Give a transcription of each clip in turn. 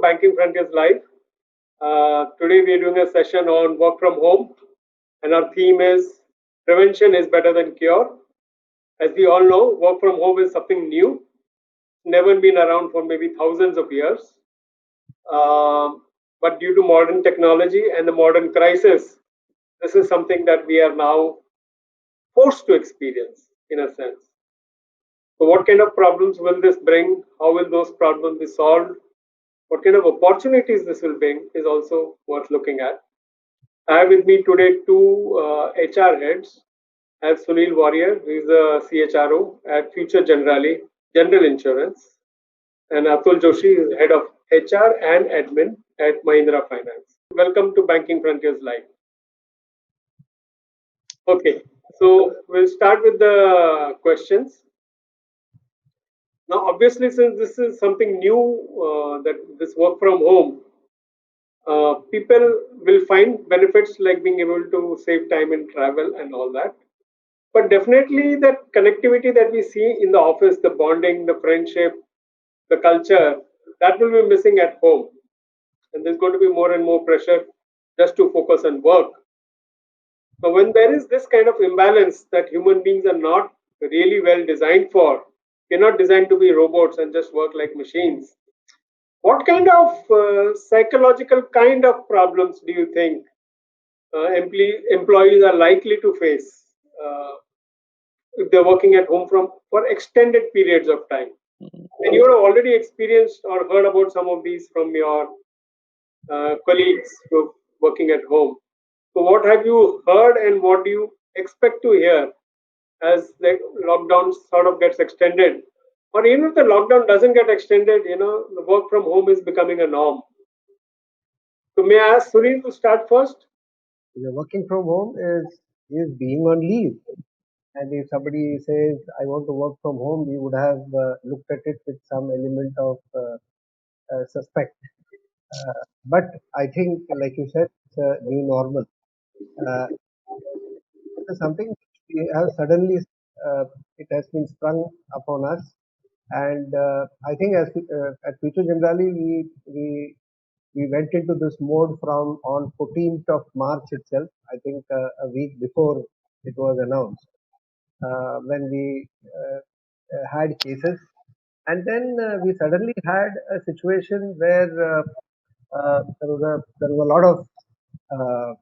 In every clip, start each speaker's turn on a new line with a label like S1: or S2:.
S1: Banking Frontiers Live. Today we are doing a session on work from home, and our theme is prevention is better than cure. As we all know, work from home is something new, never been around for maybe thousands of years. But due to modern technology and the modern crisis, this is something that we are now forced to experience in a sense. So, what kind of problems will this bring? How will those problems be solved? What kind of opportunities this will bring is also worth looking at. I have with me today two HR heads. I have Sunil Warrior, who is the CHRO at Future General Insurance, and Atul Joshi is head of HR and admin at Mahindra Finance. Welcome to Banking Frontiers Live. Okay, so we'll start with the questions. Now, obviously, since this is something new, that this work from home, people will find benefits like being able to save time in travel and all that. But definitely, that connectivity that we see in the office, the bonding, the friendship, the culture, that will be missing at home. And there's going to be more and more pressure just to focus on work. So, when there is this kind of imbalance that human beings are not really well designed for, they're not designed to be robots and just work like machines. What kind of psychological kind of problems do you think employees are likely to face if they're working at home for extended periods of time? And you have already experienced or heard about some of these from your colleagues who are working at home. So, what have you heard, and what do you expect to hear as the lockdown sort of gets extended? Or even if the lockdown doesn't get extended, the work from home is becoming a norm. So, may I ask Sunil to start first?
S2: Working from home is being on leave. And if somebody says, I want to work from home, we would have looked at it with some element of suspect. But I think, like you said, it's a new normal. It's something we have suddenly, it has been sprung upon us. And I think at Future Generali, we went into this mode from on 14th of March itself, I think a week before it was announced, when we had cases. And then we suddenly had a situation where there was a lot of uh,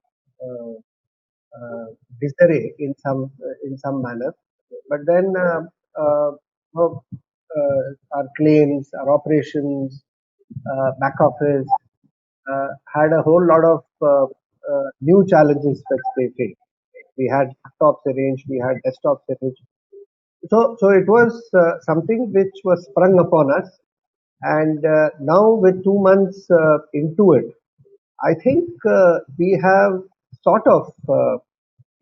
S2: uh, disarray in some manner. But then well, our claims, our operations, back office had a whole lot of new challenges that they faced. We had laptops arranged, we had desktops arranged. So it was something which was sprung upon us, and now with 2 months into it, I think we have sort of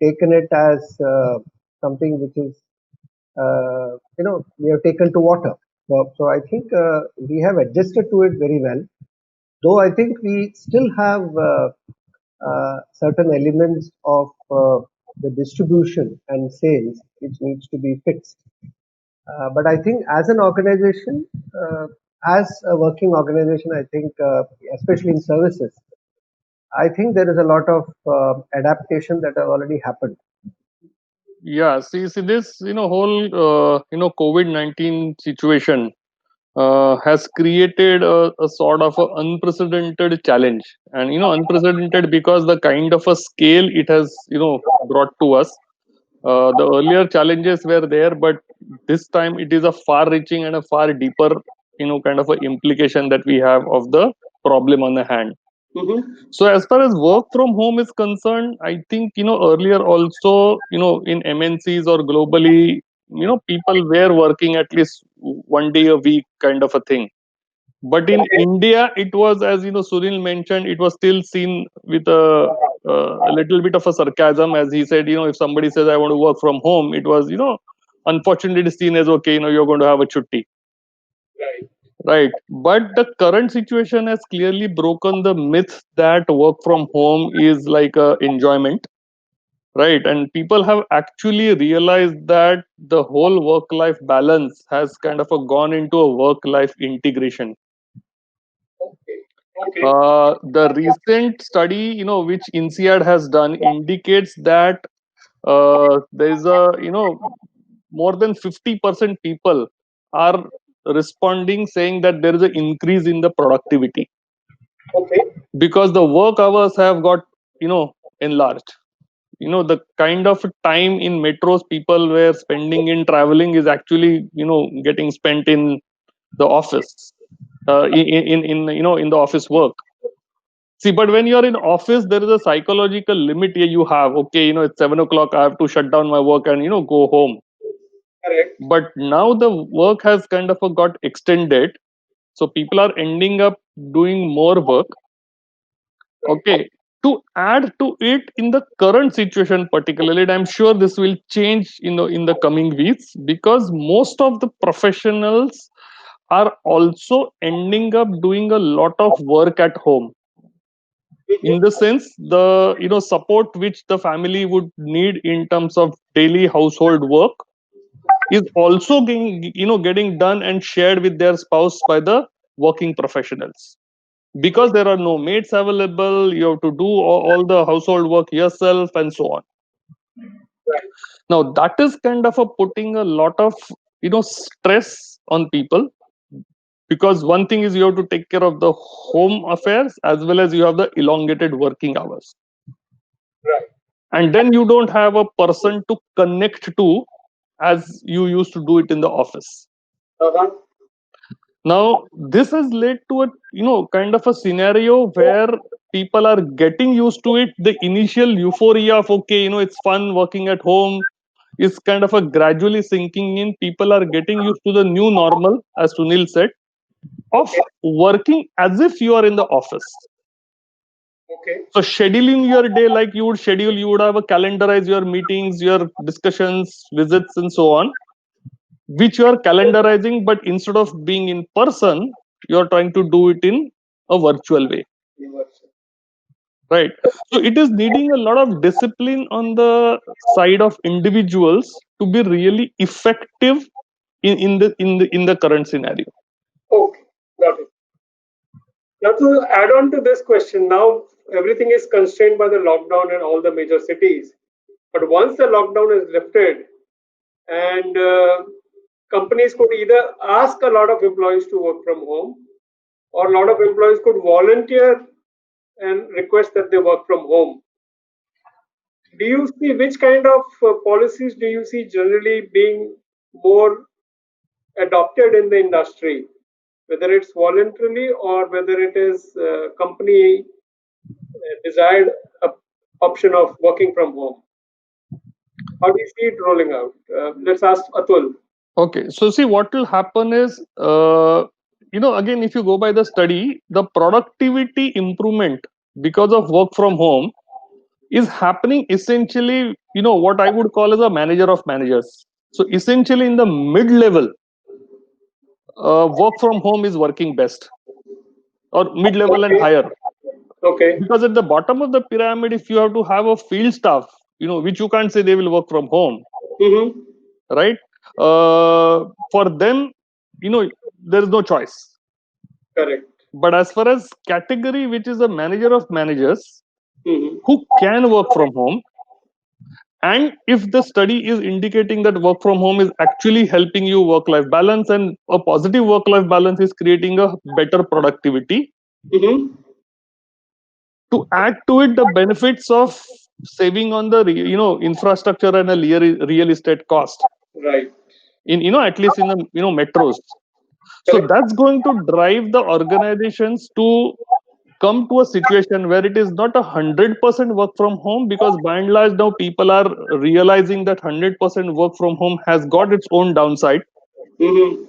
S2: taken it as something which is we have taken to water. So I think we have adjusted to it very well. Though I think we still have certain elements of the distribution and sales which needs to be fixed. But I think as an organization, as a working organization, I think especially in services, I think there is a lot of adaptation that have already happened.
S3: Yeah, see this whole COVID-19 situation has created a sort of a unprecedented challenge, and unprecedented because the kind of a scale it has brought to us. The earlier challenges were there, but this time it is a far-reaching and a far deeper kind of a implication that we have of the problem on the hand. So as far as work from home is concerned, I think earlier also in MNCs or globally, people were working at least one day a week kind of a thing. But in India, it was, as Sunil mentioned, it was still seen with a little bit of a sarcasm, as he said. If somebody says I want to work from home, it was unfortunately seen as okay. You're going to have a chutti. Right. But the current situation has clearly broken the myth that work from home is like a enjoyment. Right. And people have actually realized that the whole work life balance has kind of gone into a work life integration.
S1: Okay.
S3: The recent study, which INSEAD has done, indicates that there is more than 50% people are responding saying that there is an increase in the productivity
S1: Okay.
S3: because the work hours have got enlarged. The kind of time in metros people were spending in traveling is actually getting spent in the office, in the office work. See, but when you're in office, there is a psychological limit here you have. Okay, it's 7 o'clock, I have to shut down my work and go home.
S1: Correct.
S3: But now the work has kind of got extended, so people are ending up doing more work. Okay, to add to it, in the current situation particularly, and I'm sure this will change in the coming weeks, because most of the professionals are also ending up doing a lot of work at home. In the sense, the support which the family would need in terms of daily household work is also getting done and shared with their spouse by the working professionals, because there are no maids available. You have to do all the household work yourself and so on.
S1: Right.
S3: Now that is kind of putting a lot of stress on people, because one thing is you have to take care of the home affairs as well as you have the elongated working hours,
S1: Right.
S3: and then you don't have a person to connect to as you used to do it in the office.
S1: Uh-huh.
S3: Now this has led to a kind of a scenario where people are getting used to it. The initial euphoria of, okay, it's fun working at home, is kind of a gradually sinking in. People are getting used to the new normal, as Sunil said, of
S1: Okay.
S3: working as if you are in the office.
S1: Okay.
S3: So scheduling your day like you would schedule, you would have a calendarize your meetings, your discussions, visits, and so on, which you are calendarizing, but instead of being in person, you are trying to do it in a virtual way,
S1: Universal.
S3: right? So it is needing a lot of discipline on the side of individuals to be really effective in the current scenario.
S1: Okay. Got it. Now, to add on to this question, now everything is constrained by the lockdown in all the major cities. But once the lockdown is lifted, and companies could either ask a lot of employees to work from home, or a lot of employees could volunteer and request that they work from home. Do you see which kind of policies do you see generally being more adopted in the industry, whether it's voluntarily or whether it is company desired option of working from home? How do you see it rolling out? Let's ask Atul.
S3: Okay, so see, what will happen is, again, if you go by the study, the productivity improvement because of work from home is happening essentially, what I would call as a manager of managers. So essentially, in the mid level, work from home is working best, or mid level and
S1: Okay.
S3: higher.
S1: Okay.
S3: Because at the bottom of the pyramid, if you have to have a field staff, which you can't say they will work from home,
S1: Mm-hmm.
S3: right? For them, there is no choice.
S1: Correct.
S3: But as far as category, which is a manager of managers
S1: Mm-hmm.
S3: who can work from home, and if the study is indicating that work from home is actually helping you work life balance, and a positive work life balance is creating a better productivity,
S1: Mm-hmm.
S3: to add to it the benefits of saving on the infrastructure and a real estate cost
S1: Right.
S3: in at least in the metros. So
S1: Correct.
S3: that's going to drive the organizations to come to a situation where it is not 100% work from home, because by and large now people are realizing that 100% work from home has got its own downside,
S1: Mm-hmm.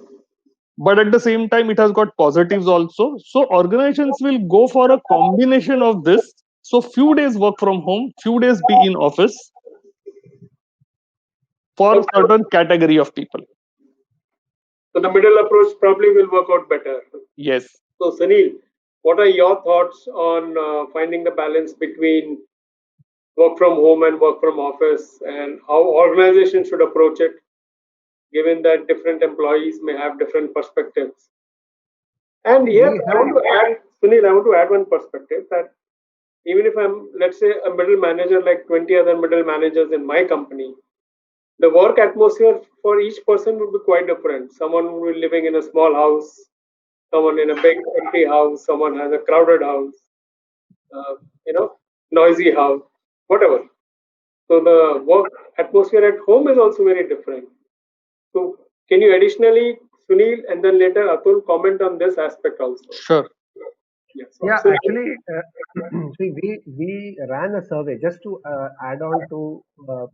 S3: but at the same time it has got positives also. So organizations will go for a combination of this. So few days work from home, few days be in office for
S1: Okay.
S3: certain category of people.
S1: So the middle approach probably will work out better.
S3: Yes.
S1: So Sunil, what are your thoughts on finding the balance between work from home and work from office, and how organizations should approach it, given that different employees may have different perspectives? And here
S2: We
S1: I
S2: have
S1: want to add Sunil, I want to add one perspective that even if I'm, let's say, a middle manager like 20 other middle managers in my company, the work atmosphere for each person would be quite different. Someone will be living in a small house, someone in a big empty house, someone has a crowded house, uh, you know, noisy house, whatever. So the work atmosphere at home is also very different. So can you additionally, Sunil, and then later Atul comment on this aspect also?
S3: Sure.
S1: Yes. So
S2: Yeah,
S1: Sunil,
S2: actually, see, we ran a survey just to add on to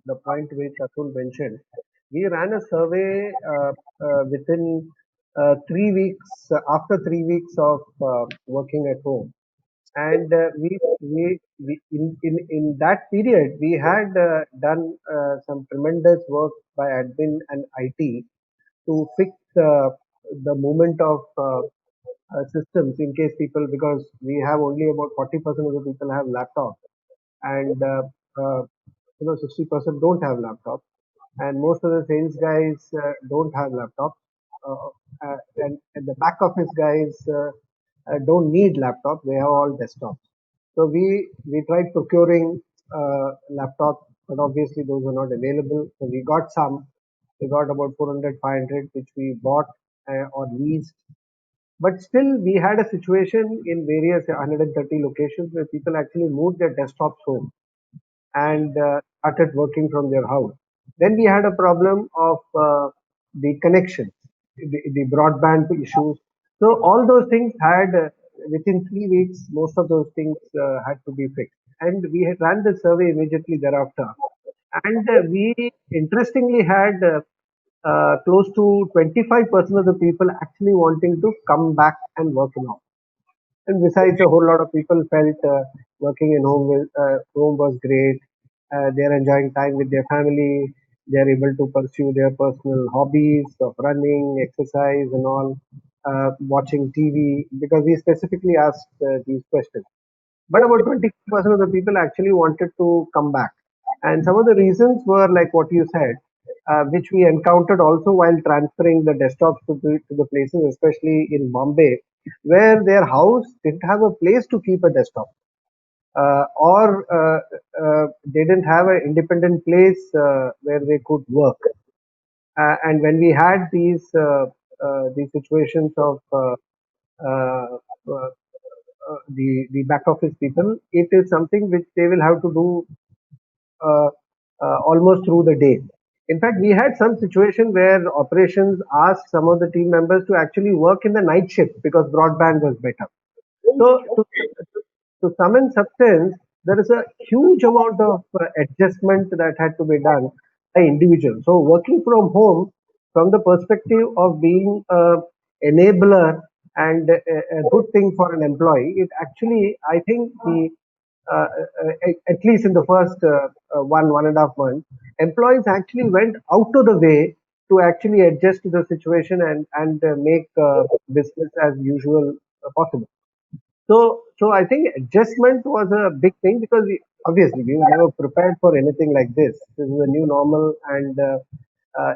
S2: the point which Atul mentioned. We ran a survey within 3 weeks, after 3 weeks of working at home, and in that period we had done some tremendous work by admin and IT to fix the movement of systems in case people, because we have only about 40% of the people have laptops, and 60% don't have laptops, and most of the sales guys don't have laptops, and the back office guys don't need laptops, they have all desktops. So we tried procuring laptops, but obviously those were not available. So we got some. We got about 400, 500, which we bought or leased. But still, we had a situation in various 130 locations where people actually moved their desktops home and started working from their house. Then we had a problem of the connections, the broadband issues. So all those things had, within 3 weeks, most of those things had to be fixed. And we had ran the survey immediately thereafter. And we interestingly had close to 25% of the people actually wanting to come back and work in office. And besides, a whole lot of people felt working in home was great. They're enjoying time with their family. They're able to pursue their personal hobbies of running, exercise, and all. Watching TV, because we specifically asked these questions. But about 20% of the people actually wanted to come back. And some of the reasons were like what you said, which we encountered also while transferring the desktops to the places, especially in Bombay, where their house didn't have a place to keep a desktop. Or they didn't have an independent place where they could work. And when we had these situations of uh, uh, the back office people, it is something which they will have to do uh, almost through the day. In fact, we had some situation where operations asked some of the team members to actually work in the night shift because broadband was better. So, to sum and substance, there is a huge amount of adjustment that had to be done by individuals. So, working from home, from the perspective of being a enabler and a good thing for an employee, it actually, I think, at least in the first 1.5 months, employees actually went out of the way to actually adjust to the situation and make business as usual possible. So I think adjustment was a big thing because obviously we were never prepared for anything like this. This is a new normal, and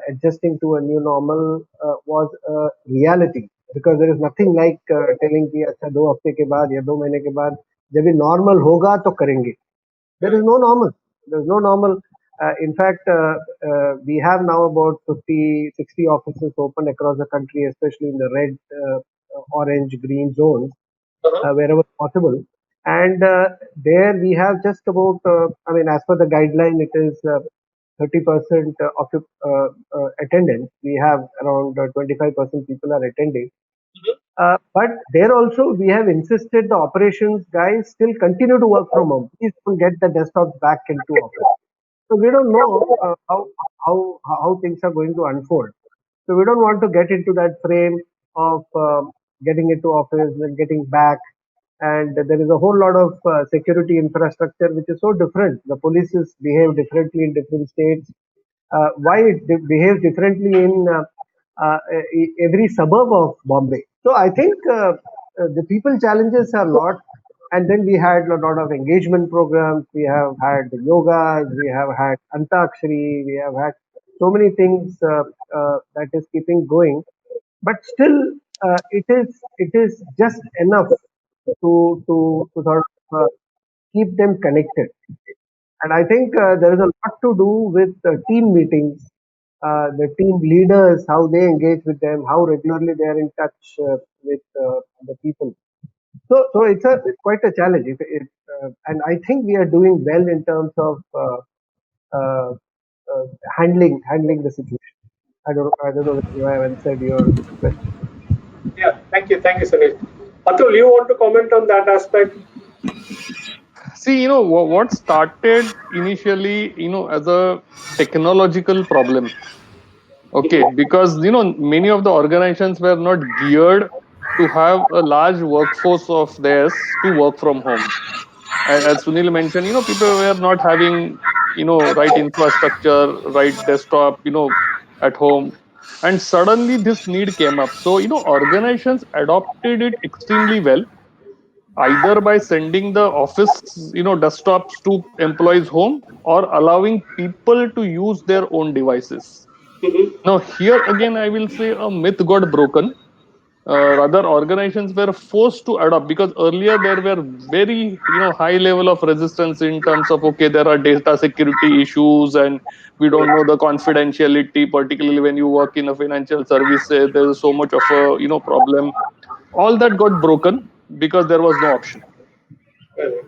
S2: adjusting to a new normal was a reality, because there is nothing like telling कि अच्छा 2 हफ्ते के बाद या 2 महीने के बाद जब ये normal होगा तो करेंगे. There is no normal. There is no normal. In fact, we have now about 50, 60 offices open across the country, especially in the red, orange, green zones, wherever possible. And there we have just about, I mean, as per the guideline, it is 30% of attendance. We have around 25% people are attending. But there also we have insisted the operations guys still continue to work from home. Please don't get the desktops back into office. So we don't know how things are going to unfold. So we don't want to get into that frame of getting into office and getting back. And there is a whole lot of security infrastructure which is so different. The polices behave differently in different states. Why it behaves differently in every suburb of Bombay. So I think the people challenges are a lot. And then we had a lot of engagement programs. We have had yogas. We have had Antakshari. We have had so many things that is keeping going. But still, it is just enough to sort of keep them connected. And I think there is a lot to do with team meetings, the team leaders, how they engage with them, how regularly they are in touch with the people. So it's quite a challenge. And I think we are doing well in terms of uh, handling the situation. I don't know if you have answered your question.
S1: Yeah, thank you, Sunil. Atul, you want to comment on that aspect?
S3: See, what started initially, as a technological problem. Okay, because many of the organizations were not geared to have a large workforce of theirs to work from home. As Sunil mentioned, people were not having right infrastructure, right desktop, at home, and suddenly this need came up. So organizations adopted it extremely well, either by sending the office desktops to employees home or allowing people to use their own devices.
S1: Mm-hmm.
S3: Now here again I will say a myth got broken. Rather, organizations were forced to adopt, because earlier there were very high level of resistance in terms of, okay, there are data security issues and we don't know the confidentiality, particularly when you work in a financial services. There is so much of a problem. All that got broken because there was no option.
S1: Correct.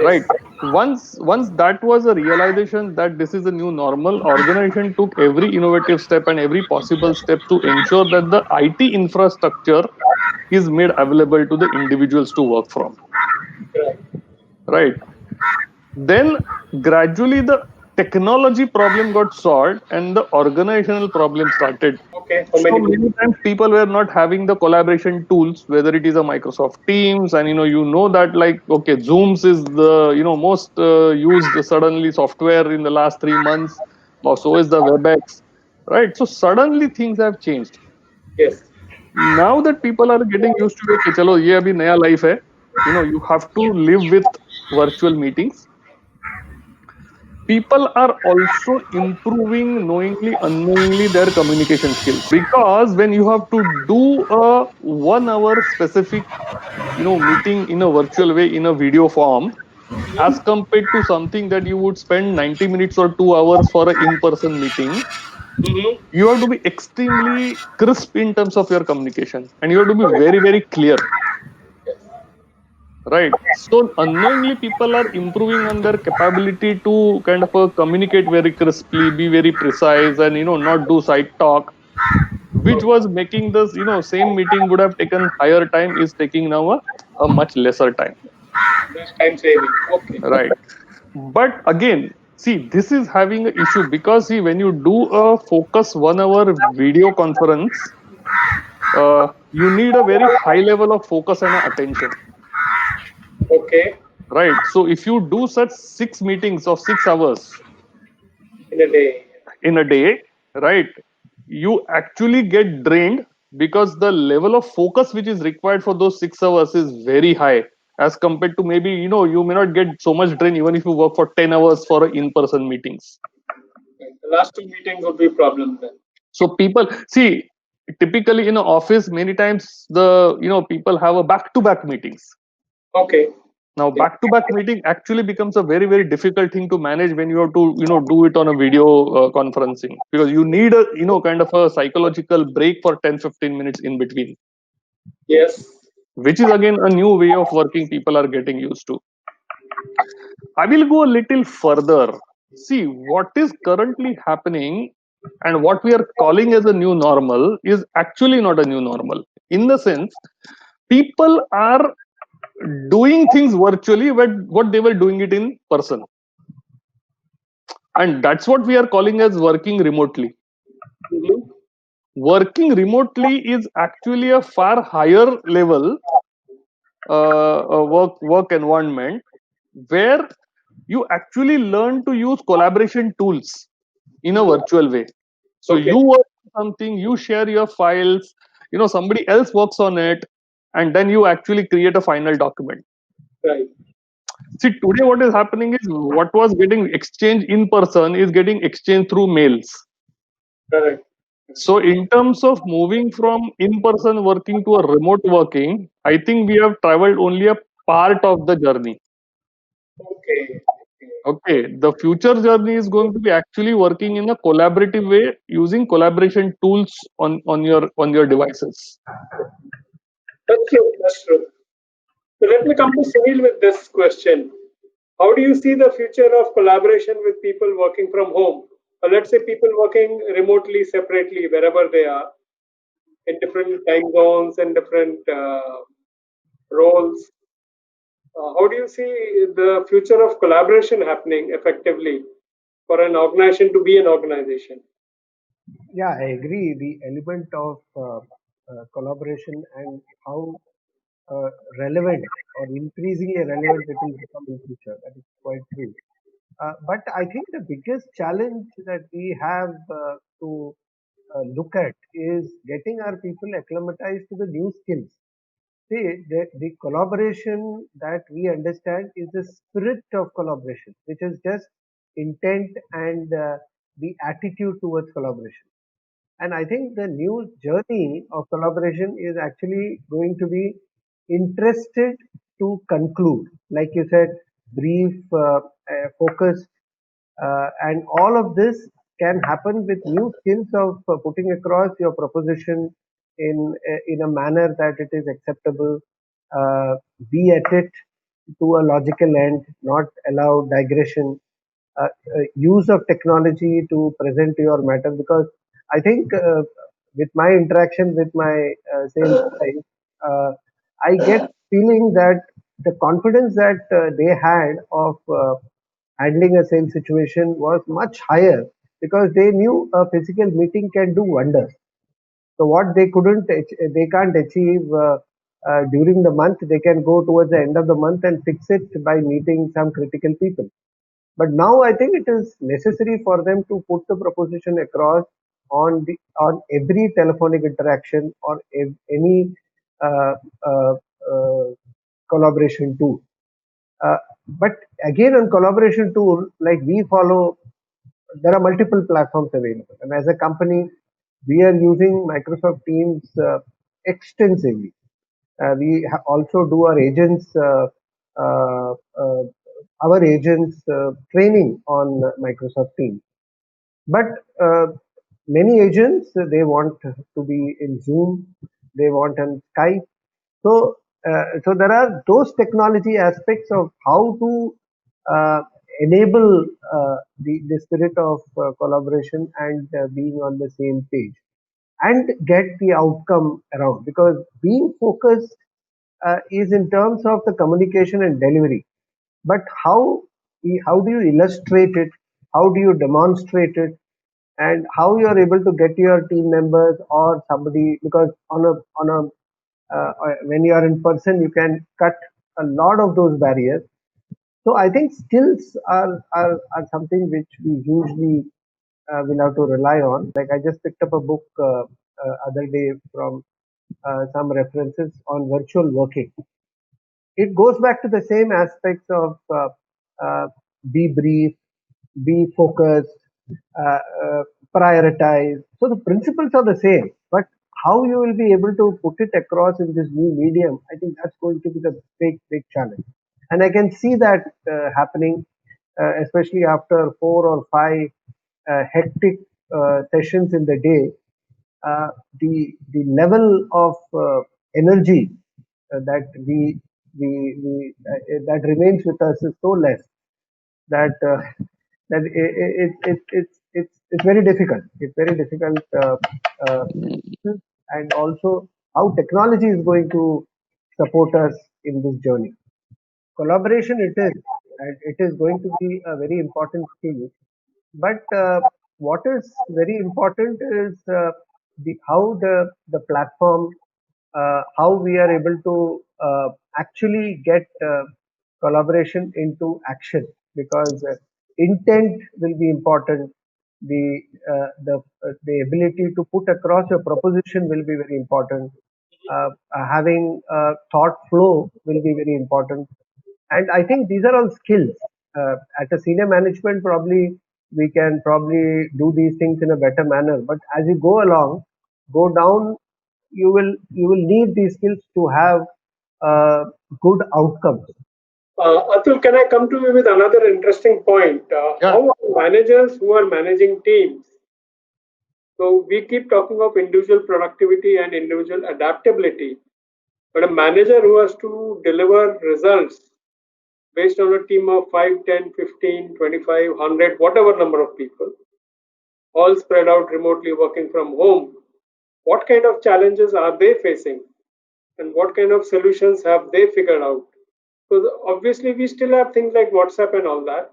S3: Right.
S1: Yes.
S3: Once that was a realization that this is a new normal, organization took every innovative step and every possible step to ensure that the IT infrastructure is made available to the individuals to work from.
S1: Right.
S3: Right. Then gradually the technology problem got solved and the organizational problem started.
S1: Okay. For
S3: So
S1: many
S3: many
S1: people.
S3: times people were not having the collaboration tools, whether it is a Microsoft Teams, and that, like, okay, Zooms is the most used suddenly software in the last 3 months, or so is the WebEx, right? So suddenly things have changed.
S1: Yes.
S3: Now that people are getting used to, okay, chalo, ye abhi naya life hai. You have to live with virtual meetings. People are also improving knowingly, unknowingly, their communication skills, because when you have to do a 1 hour specific meeting in a virtual way in a video form, as compared to something that you would spend 90 minutes or 2 hours for an in-person meeting,
S1: Mm-hmm.
S3: you have to be extremely crisp in terms of your communication, and you have to be very, very clear.
S1: Yes.
S3: Right. So unknowingly, people are improving on their capability to kind of communicate very crisply, be very precise, and not do side talk, which was making this same meeting would have taken higher time, is taking now a much lesser time.
S1: That's time saving. Okay.
S3: Right. But again, see, this is having an issue, because see, when you do a focus 1 hour video conference, you need a very high level of focus and attention.
S1: Okay.
S3: Right. So if you do such 6 meetings of 6 hours
S1: In a day.
S3: in a day, right, you actually get drained, because the level of focus which is required for those 6 hours is very high, as compared to maybe you may not get so much drain even if you work for 10 hours for in-person meetings.
S1: Right. The last two meetings would be a problem then.
S3: So people see, typically in an office, many times the people have a back-to-back meetings.
S1: Okay.
S3: Now,
S1: Yeah.
S3: back-to-back meeting actually becomes a very, very difficult thing to manage when you have to, do it on a video conferencing, because you need a, kind of a psychological break for 10, 15 minutes in between,
S1: Yes.
S3: which is again a new way of working people are getting used to. I will go a little further. See, what is currently happening and what we are calling as a new normal is actually not a new normal. In the sense, people are doing things virtually but what they were doing it in person, and that's what we are calling as working remotely.
S1: Mm-hmm.
S3: Working remotely is actually a far higher level work environment, where you actually learn to use collaboration tools in a virtual way. So
S1: Okay.
S3: you work on something, you share your files, somebody else works on it, and then you actually create a final document.
S1: Right.
S3: See, today what is happening is, what was getting exchanged in person is getting exchanged through mails.
S1: Correct.
S3: So, in terms of moving from in-person working to a remote working, I think we have traveled only a part of the journey.
S1: Okay.
S3: Okay, the future journey is going to be actually working in a collaborative way using collaboration tools on your devices.
S1: That's true. That's true. So let me come to Sunil with this question. How do you see the future of collaboration with people working from home? Or let's say people working remotely, separately, wherever they are, in different time zones and different roles. How do you see the future of collaboration happening effectively for an organization to be an organization?
S2: Yeah, I agree. The element of collaboration and how relevant or increasingly relevant it will become in future. That is quite true. But I think the biggest challenge that we have to look at is getting our people acclimatized to the new skills. See, the collaboration that we understand is the spirit of collaboration, which is just intent and the attitude towards collaboration. And I think the new journey of collaboration is actually going to be interested to conclude. Like you said, brief, focused, and all of this can happen with new skills of putting across your proposition in a manner that it is acceptable. Be at it to a logical end, not allow digression. Use of technology to present your matter, because I think with my interaction with my sales guys, I get feeling that the confidence that they had of handling a sales situation was much higher, because they knew a physical meeting can do wonders. So what they can't achieve during the month, they can go towards the end of the month and fix it by meeting some critical people. But now I think it is necessary for them to put the proposition across on every telephonic interaction or any uh, uh, uh, collaboration tool. Uh, but again, on collaboration tool, like we follow, there are multiple platforms available, and as a company, we are using Microsoft Teams extensively. We also do uh, uh, our agents training on Microsoft Teams. But many agents they want to be in Zoom, they want on Skype. So there are those technology aspects of how to uh, enable the spirit of collaboration and being on the same page and get the outcome around, because being focused is in terms of the communication and delivery, but how do you illustrate it, how do you demonstrate it, and how you are able to get your team members or somebody, because on a when you are in person you can cut a lot of those barriers. So I think skills are something which we usually will have to rely on. Like I just picked up a book other day from some references on virtual working. It goes back to the same aspects of uh, be brief, be focused, uh, uh, prioritize. So the principles are the same, but how you will be able to put it across in this new medium, I think that's going to be the big challenge. And I can see that happening, especially after 4 or 5 hectic sessions in the day. The level of energy that that remains with us is so less that it's very difficult. It's very difficult, uh, and also how technology is going to support us in this journey. Collaboration it is, and it is going to be a very important skill. But what is very important is how the platform, how we are able to actually get collaboration into action, because intent will be important. The ability to put across your proposition will be very important. Having thought flow will be very important, and I think these are all skills. At a senior management, probably we can probably do these things in a better manner. But as you go along, go down, you will need these skills to have uh, good outcomes.
S1: Atul, can I come to you with another interesting point?
S3: Yeah,
S1: How are managers who are managing teams? So we keep talking of individual productivity and individual adaptability, but a manager who has to deliver results based on a team of 5, 10, 15, 25, 100, whatever number of people, all spread out remotely working from home, what kind of challenges are they facing? And what kind of solutions have they figured out? Because obviously, we still have things like WhatsApp and all that.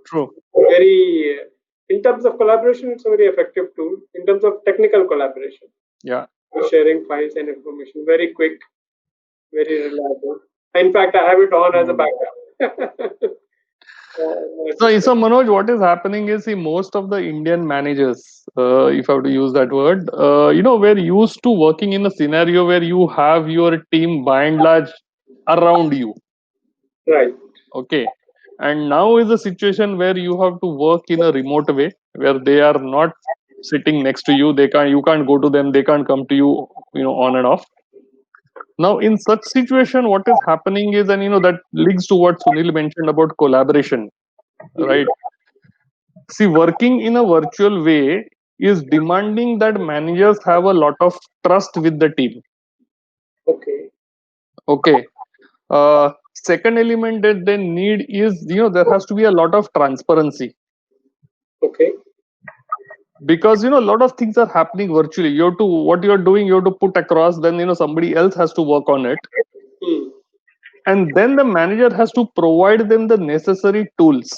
S3: true.
S1: Very, in terms of collaboration, it's a very effective tool. In terms of technical collaboration,
S3: Yeah.
S1: sharing files and information, very quick, very reliable. In fact, I have it on as a
S3: Mm.
S1: backup.
S3: So Manoj, what is happening is, see, most of the Indian managers, if I have to use that word, we're used to working in a scenario where you have your team by and large around you.
S1: Right.
S3: Okay. And now is a situation where you have to work in a remote way, where they are not sitting next to you. You can't go to them. They can't come to you, on and off. Now, in such situation, what is happening is, and that links to what Sunil mentioned about collaboration,
S1: Mhm.
S3: right? See, working in a virtual way is demanding that managers have a lot of trust with the team.
S1: Okay.
S3: Okay. Second element that they need is, there has to be a lot of transparency,
S1: Okay.
S3: because a lot of things are happening virtually. You have to, what you're doing, you have to put across, then somebody else has to work on it,
S1: Hmm.
S3: and then the manager has to provide them the necessary tools,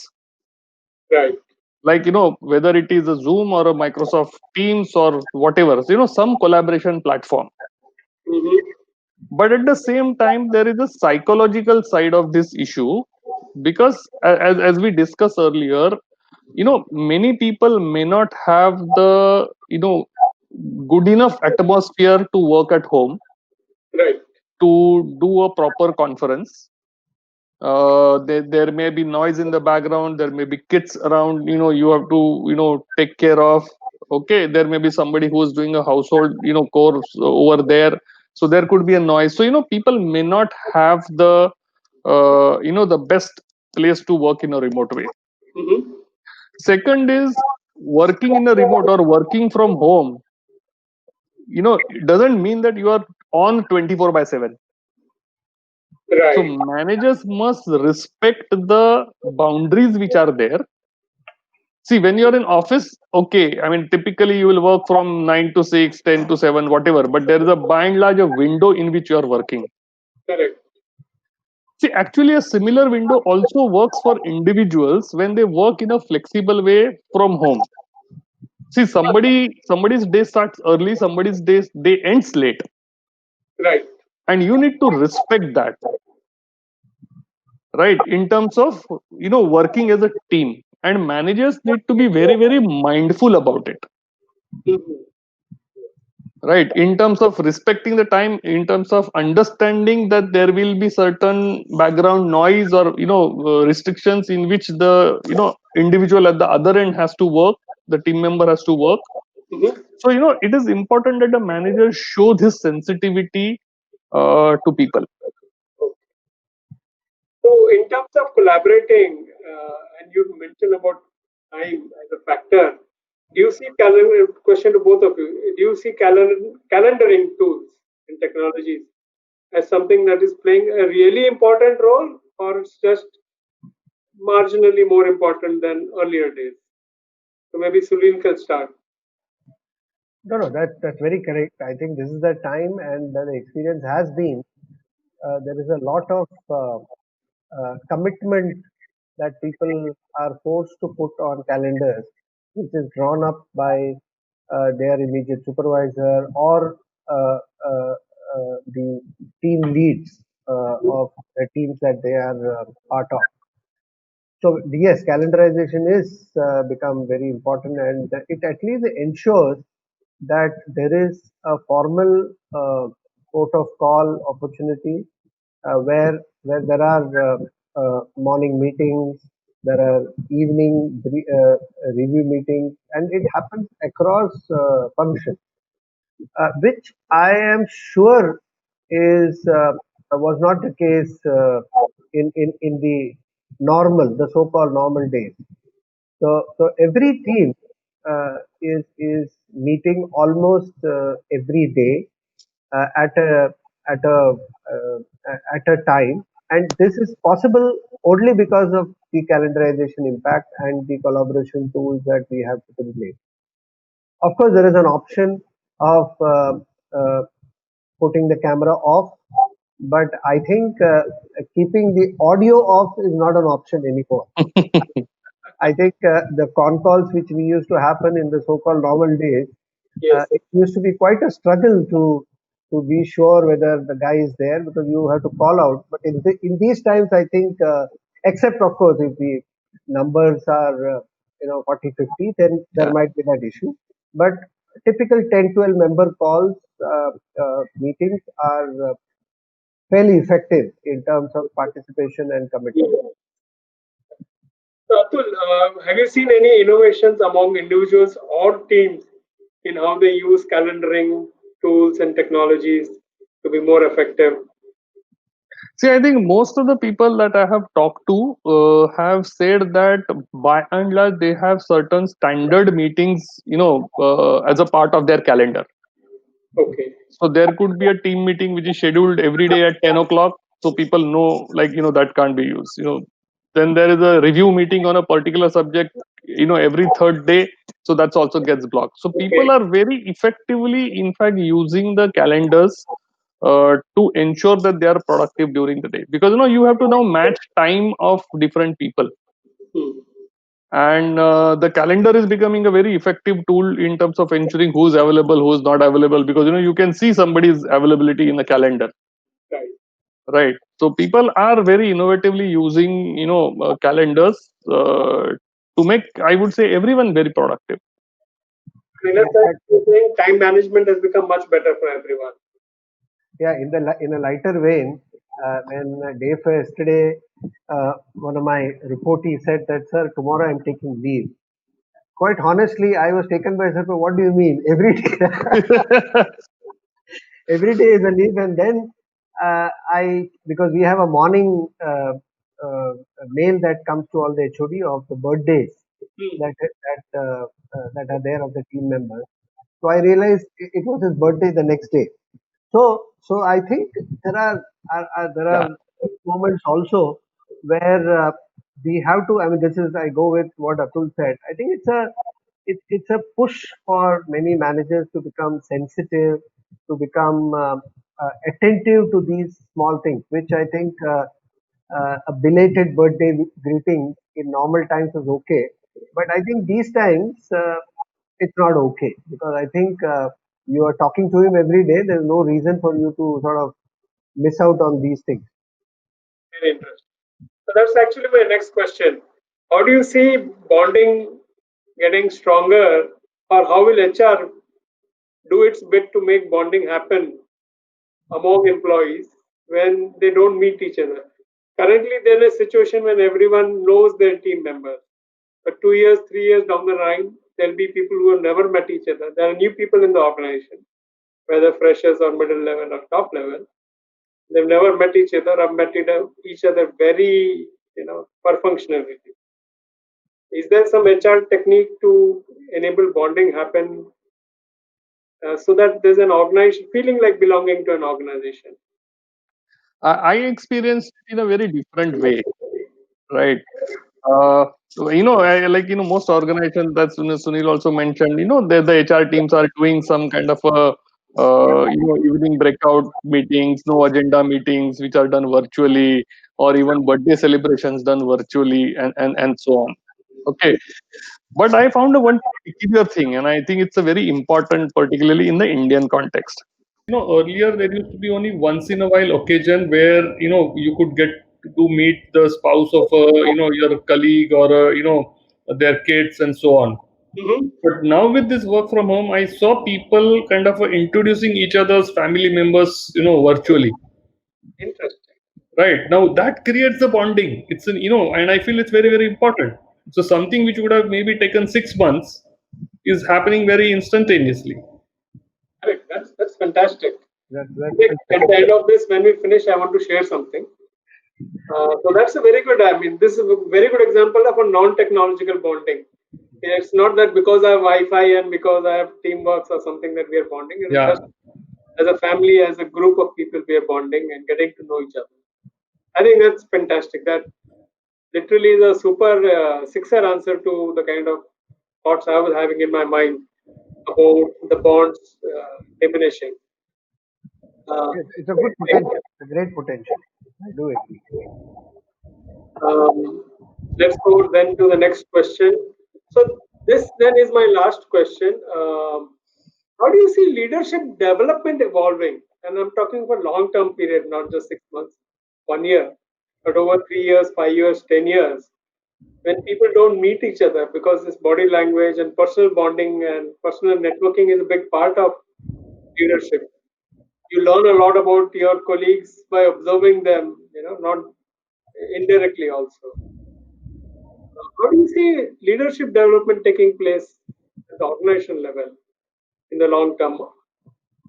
S1: Right.
S3: like whether it is a Zoom or a Microsoft Teams or whatever, some collaboration platform.
S1: Hmm.
S3: But at the same time, there is a psychological side of this issue, because as we discussed earlier, many people may not have the good enough atmosphere to work at home
S1: Right.
S3: to do a proper conference. There may be noise in the background, there may be kids around, you have to take care of. Okay, there may be somebody who is doing a household course over there, so there could be a noise. So people may not have the best place to work in a remote way.
S1: Hmm.
S3: Second is, working in a remote or working from home, it doesn't mean that you are on 24 by 7. So
S1: Right.
S3: managers must respect the boundaries which are there. See, when you're in office, okay, I mean, typically you will work from 9 to 6, 10 to 7, whatever, but there is a by and large a window in which you are working.
S1: Correct.
S3: See, actually, a similar window also works for individuals when they work in a flexible way from home. See, somebody's day starts early, somebody's day ends late,
S1: Right.
S3: and you need to respect that, right? In terms of working as a team, and managers need to be very, very mindful about it,
S1: Hmm.
S3: right? In terms of respecting the time, in terms of understanding that there will be certain background noise or restrictions in which the individual at the other end has to work, the team member has to work.
S1: Hmm.
S3: So it is important that the manager show this sensitivity to people.
S1: So, in terms of collaborating, and you mentioned about time as a factor, do you see calendar? Question to both of you: do you see calendaring tools and technologies as something that is playing a really important role, or it's just marginally more important than earlier days? So maybe Sulin can start.
S2: No, no, that's very correct. I think this is the time, and the experience has been there is a lot of commitment that people are forced to put on calendars, which is drawn up by their immediate supervisor or the team leads of the teams that they are part of. So yes, calendarization is become very important, and it at least ensures that there is a formal port of call opportunity where there are morning meetings, there are evening review meetings, and it happens across functions, which I am sure is was not the case in the the so-called normal days. So every team is meeting almost every day uh, at a at a uh, at a time, and this is possible only because of the calendarization impact and the collaboration tools that we have put in place. Of course, there is an option of uh, putting the camera off, but I think keeping the audio off is not an option anymore. I think the con calls which we used to happen in the so-called normal days,
S1: Yes.
S2: it used to be quite a struggle to be sure whether the guy is there because you have to call out. But in these times, I think, except of course if the numbers are 40, 50, then there
S3: Yeah.
S2: might be that issue. But typical 10, 12 member calls meetings are fairly effective in terms of participation and commitment.
S1: So, Atul, have you seen any innovations among individuals or teams in how they use calendaring tools and technologies to be more effective?
S3: See, I think most of the people that I have talked to have said that by and large they have certain standard meetings, as a part of their calendar.
S1: Okay.
S3: So there could be a team meeting which is scheduled every day at 10 o'clock. So people know, like, that can't be used. Then there is a review meeting on a particular subject, every third day. So that's also gets blocked. So
S1: Okay.
S3: people are very effectively, in fact, using the calendars to ensure that they are productive during the day. Because, you have to now match time of different people.
S1: Hmm.
S3: And the calendar is becoming a very effective tool in terms of ensuring who's available, who's not available, because you can see somebody's availability in the calendar,
S1: Right.
S3: right? So people are very innovatively using calendars to make, I would say, everyone very productive.
S1: In a
S2: In
S1: sense,
S2: fact,
S1: you're saying time management has become much better for everyone.
S2: yeah, in a lighter vein, when day for yesterday, one of my reportees said that, sir, tomorrow I'm taking leave. Quite honestly, I was taken by surprise. What do you mean? Every day, every day is a leave, and then I because we have a morning mail that comes to all the HOD of the birthdays
S1: Hmm.
S2: that are there of the team members. So I realized it was his birthday the next day. So I think there
S3: Yeah.
S2: are moments also where we have to. I mean, this is I go with what Atul said. I think it's a push for many managers to become sensitive, to become attentive to these small things, which I think a belated birthday greeting in normal times is okay. But I think these times it's not okay because I think you are talking to him every day. There's no reason for you to sort of miss out on these things.
S1: Very interesting. So that's actually my next question. How do you see bonding getting stronger, or how will HR do its bit to make bonding happen among employees when they don't meet each other? Currently, there is a situation when everyone knows their team members. But 2 years, 3 years down the line, there'll be people who have never met each other. There are new people in the organization, whether freshers or middle level or top level. They've never met each other or met each other very, perfunctorily. Is there some HR technique to enable bonding happen so that there's an organization feeling like belonging to an organization?
S3: I experienced it in a very different way, right? Most organizations that Sunil also mentioned, the HR teams are doing some kind of a, evening breakout meetings, no agenda meetings, which are done virtually, or even birthday celebrations done virtually, and so on. Okay. But I found a one peculiar thing, and I think it's a very important, particularly in the Indian context. Earlier there used to be only once in a while occasion where you could get to meet the spouse of your colleague, or their kids and so on.
S1: Mm-hmm.
S3: But now with this work from home, I saw people kind of introducing each other's family members, virtually.
S1: Interesting.
S3: right? Now that creates the bonding. It's an, and I feel it's very, very important. So something which would have maybe taken 6 months is happening very instantaneously.
S1: Correct. That's fantastic.
S2: That's
S1: At the end of this, when we finish, I want to share something. So that's a very good. I mean, this is a very good example of a non-technological bonding. It's not that because I have Wi-Fi and because I have teamwork or something that we are bonding. It's
S3: Yeah,
S1: just as a family, as a group of people, we are bonding and getting to know each other. I think that's fantastic. That literally is a super sixer answer to the kind of thoughts I was having in my mind about the bonds diminishing. Uh,
S2: it's a good potential. It's a great potential. I do agree.
S1: Um, let's go then to the next question. So this then is my last question. How do you see leadership development evolving? And I'm talking for long-term period, not just 6 months, 1 year, but over 3 years, 5 years, 10 years. When people don't meet each other, because this body language and personal bonding and personal networking is a big part of leadership. You learn a lot about your colleagues by observing them, not indirectly also. How do you see leadership development taking place at the organization level in the long term?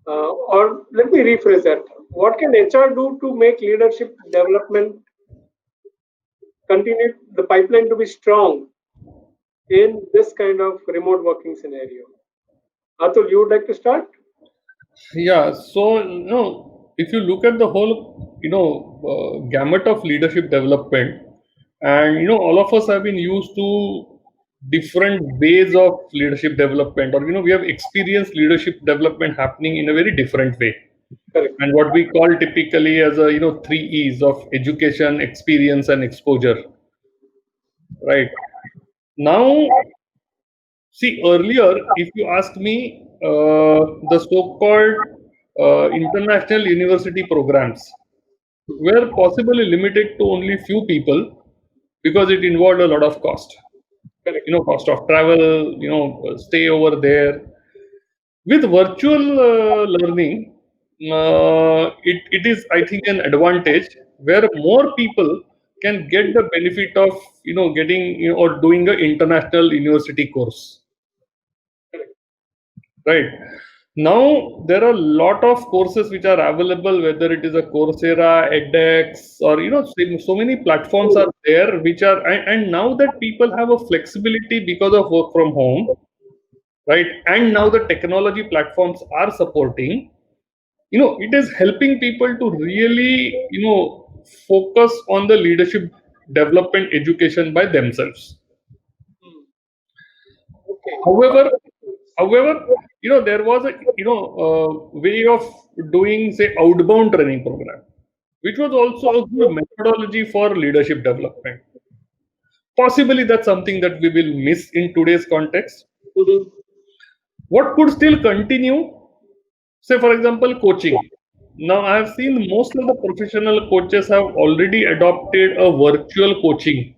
S1: Or let me rephrase that. What can HR do to make leadership development continue the pipeline to be strong in this kind of remote working scenario? Atul, you would like to start?
S3: yeah. So if you look at the whole gamut of leadership development, and all of us have been used to different ways of leadership development, or we have experienced leadership development happening in a very different way,
S1: Correct.
S3: and what we call typically as a 3 E's of education, experience, and exposure, right? Now, see, earlier, if you ask me, the so-called international university programs were possibly limited to only few people because it involved a lot of cost.
S1: Correct.
S3: Cost of travel, stay over there. With virtual learning, it is, I think, an advantage where more people can get the benefit of getting or doing an international university course.
S1: Correct.
S3: Right. Now there are a lot of courses which are available, whether it is a Coursera, edX, or so many platforms are there which are, and now that people have a flexibility because of work from home, right? And now the technology platforms are supporting, it is helping people to really, focus on the leadership development education by themselves.
S1: Hmm. Okay.
S3: However, however, there was a way of doing, say, outbound training program, which was also a good methodology for leadership development. Possibly that's something that we will miss in today's context.
S1: Mhm.
S3: What could still continue? Say, for example, coaching. Now, I have seen most of the professional coaches have already adopted a virtual coaching,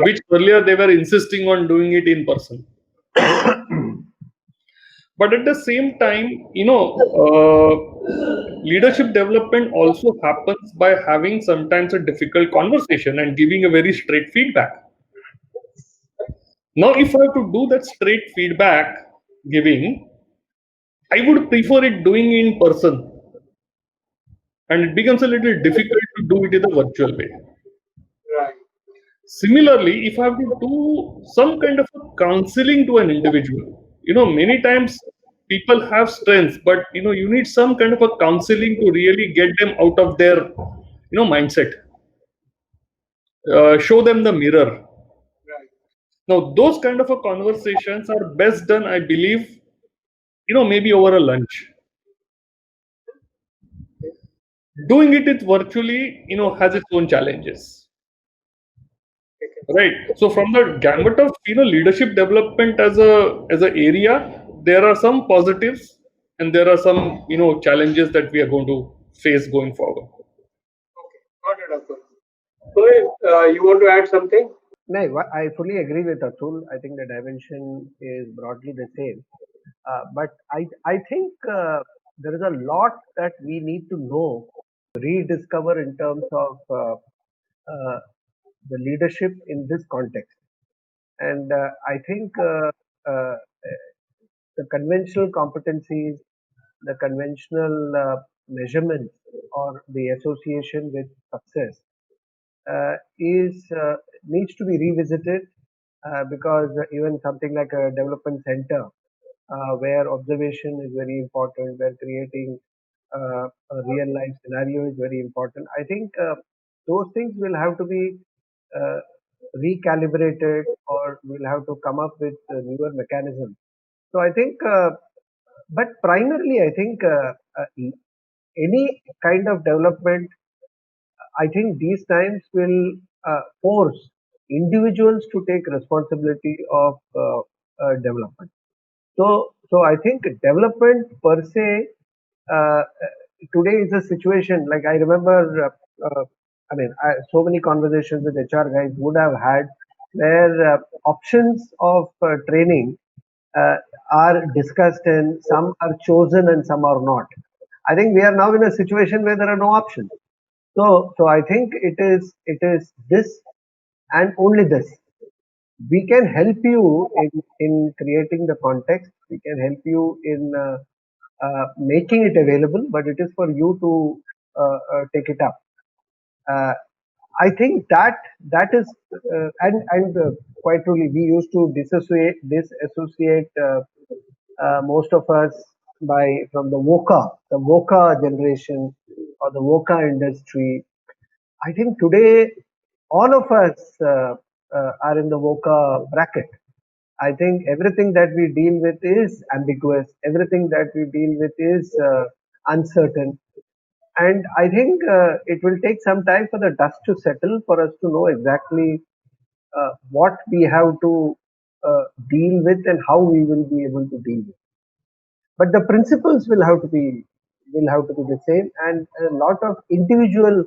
S3: which earlier they were insisting on doing it in person. But at the same time, leadership development also happens by having sometimes a difficult conversation and giving a very straight feedback. Now, if I have to do that straight feedback giving, I would prefer it doing in person, and it becomes a little difficult to do it in a virtual way.
S1: Right.
S3: Similarly, if I have to do some kind of a counseling to an individual, many times people have strengths, but you need some kind of a counseling to really get them out of their, mindset. Show them the mirror.
S1: Right.
S3: Now, those kind of a conversations are best done, I believe, maybe over a lunch. Doing it virtually, has its own challenges.
S1: Okay.
S3: Right. So from the gamut of leadership development as a area, there are some positives and there are some challenges that we are going to face going forward.
S1: Okay. Got it, Atul. So, you want to add something?
S2: No, I fully agree with Atul. I think the dimension is broadly the same. But I think there is a lot that we need to know rediscover in terms of the leadership in this context. And I think the conventional competencies, the conventional measurements, or the association with success is needs to be revisited because even something like a development center where observation is very important, where creating a real life scenario is very important. I think those things will have to be uh, recalibrated, or we'll have to come up with newer mechanisms. So I think, but primarily, I think any kind of development, I think these times will force individuals to take responsibility of development. So I think development per se today is a situation like I remember. So many conversations with HR guys would have had where options of training uh, are discussed and some are chosen and some are not. I think we are now in a situation where there are no options. So I think it is this and only this. We can help you in creating the context. We can help you in making it available, but it is for you to take it up. Uh, I think that is and quite truly we used to disassociate most of us by from the VOCA generation or the VOCA industry. I think today all of us are in the VOCA bracket. I think everything that we deal with is ambiguous. Everything that we deal with is uncertain. And I think it will take some time for the dust to settle for us to know exactly what we have to deal with and how we will be able to deal with. But the principles will have to be the same, and a lot of individual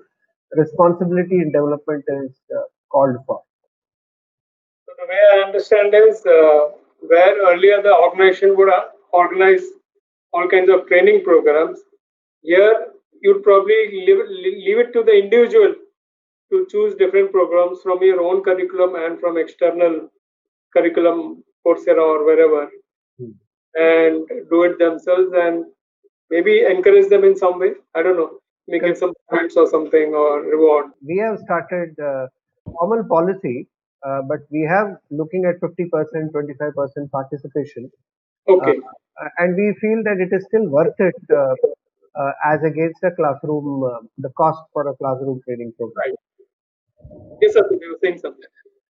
S2: responsibility in development is called for.
S1: So the way I understand is where earlier the organization would organize all kinds of training programs, here you'd probably leave it to the individual to choose different programs from your own curriculum and from external curriculum, Coursera or wherever,
S2: Hmm.
S1: and do it themselves and maybe encourage them in some way. I don't know, make it some points or something or reward.
S2: We have started formal policy, but we have looking at 50%, 25% participation, uh,
S1: Okay,
S2: and we feel that it is still worth it as against a classroom, the cost for a classroom training program.
S1: right. Yes, sir, you were saying something.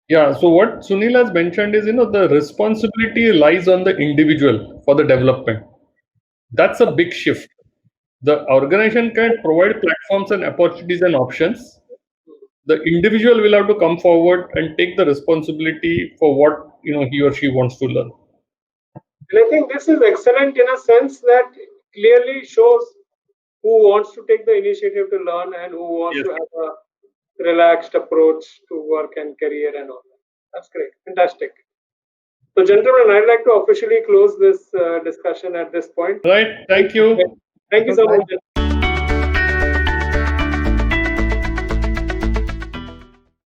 S3: Yeah, so what Sunil has mentioned is, the responsibility lies on the individual for the development. That's a big shift. The organization can provide platforms and opportunities and options. The individual will have to come forward and take the responsibility for what he or she wants to learn.
S1: And I think this is excellent in a sense that clearly shows who wants to take the initiative to learn and who wants
S3: Yes.
S1: to have a relaxed approach to work and career and all that. That's great. Fantastic. So, gentlemen, I'd like to officially close this discussion at this point.
S3: Right. Thank you.
S1: Thank you so much.